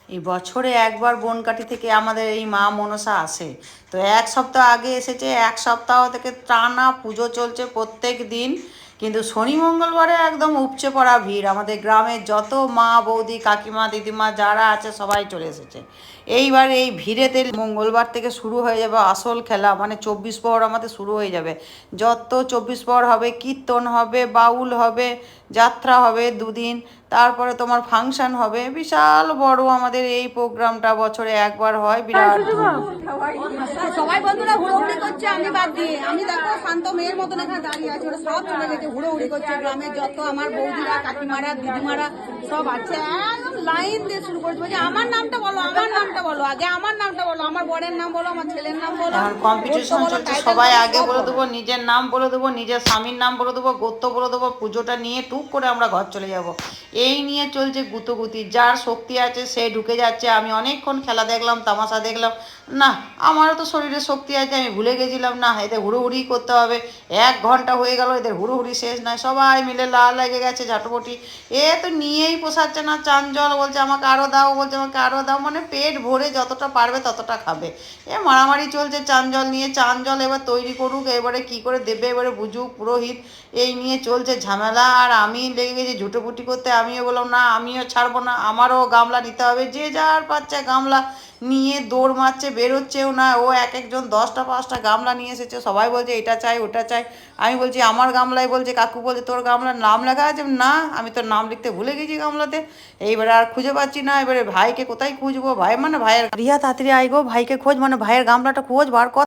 এই বছরে একবার বনকাটি থেকে আমাদের এই মা মনসা আসে। তো এক সপ্তাহ আগে এসেছে, এক সপ্তাহ থেকে টানা পুজো চলছে প্রত্যেক দিন। কিন্তু শনি মঙ্গলবারে একদম উপচে পড়া ভিড়, আমাদের গ্রামের যত মা বৌদি কাকিমা দিদিমা যারা আছে সবাই চলে এসেছে। এইবার এই ভিড়েতে মঙ্গলবার থেকে শুরু হয়ে যাবে আসল খেলা, মানে 24 প্রহর আমাদের শুরু হয়ে যাবে। যত 24 প্রহর হবে, কীর্তন হবে, বাউল হবে, যাত্রা হবে দুদিন, তারপরে তোমার ফাংশন হবে। বিশাল বড় আমাদের এই প্রোগ্রামটা বছরে একবার হয়, বিরাট সবাই বন্ধুরা হুড়োহুড়ি করছে, আমি বাদ দিয়ে। আমি দেখো শান্ত মেয়ের মতন এখানে দাঁড়িয়ে আছে, ওরা সব চলে গেছে, হুড়োহুড়ি করছে। গ্রামের যত আমার বৌদিরা কাকিমারা দিদিমারা সব আছে, একদম লাইন দিয়ে শুরু করছে, বলছে আমার নামটা বলো, আমার নামটা বলো, আগে আমার নামটা বলো, আমার বরের নাম বলো, আমার ছেলের নাম বলো। এখন কম্পিটিশন চলছে, সবাই আগে বলে দেবো, নিজের নাম বলে দেবো, নিজের স্বামীর নাম বলে দেবো, গোত্র বলে দেবো, পুজোটা নিয়ে টুক করে আমরা ঘর চলে যাব। এই নিয়ে চলছে গুতোগুতি, যার শক্তি আছে সে ঢুকে যাচ্ছে। আমি অনেকক্ষণ খেলা দেখলাম, তামাশা দেখলাম, না আমারও তো শরীরে শক্তি আছে, আমি ভুলে গেছিলাম না এদের হুড়োহুড়ি করতে হবে। 1 ঘন্টা হয়ে গেল, এদের হুড়োহুড়ি শেষ নয়, সবাই মিলে লাল লেগে গেছে ঝাঁটোপটি। এ তো নিয়েই পোষাচ্ছে না, চান জল বলছে আমাকে আরও দাও, বলছে আমাকে আরও দাও, মানে পেট ভরে যতটা পারবে ততটা খাবে। মারামারি চলছে চান জল নিয়ে। চান জল এবার তৈরি করুক, এবারে কি করে দেবে এবারে বুঝুক পুরোহিত, এই নিয়ে চলছে ঝামেলা। আর আমি লেগে গেছি ঝুটোপুটি করতে, আমিও বললাম না আমিও ছাড়বো না, আমারও গামলা নিতে হবে। যে যার পাচ্ছে গামলা নিয়ে দৌড় মারছে, বেরোচ্ছেও না। ও এক একজন 10টা 5টা গামলা নিয়ে এসেছে, সবাই বলছে এটা চাই ওটা চাই। আমি বলছি আমার গামলায়, বলছে কাকু বলছে তোর গামলার নাম লেখা আছে, না আমি তোর নাম লিখতে ভুলে গেছি গামলাতে। এইবারে আর খুঁজে পাচ্ছি না, এবারে ভাইকে কোথায় খুঁজবো, ভাই মানে ভাইয়ের রিয়া তাড়াতাড়ি আইগো, ভাইকে খোঁজ, মানে ভাইয়ের গামলাটা খোঁজ বার কর।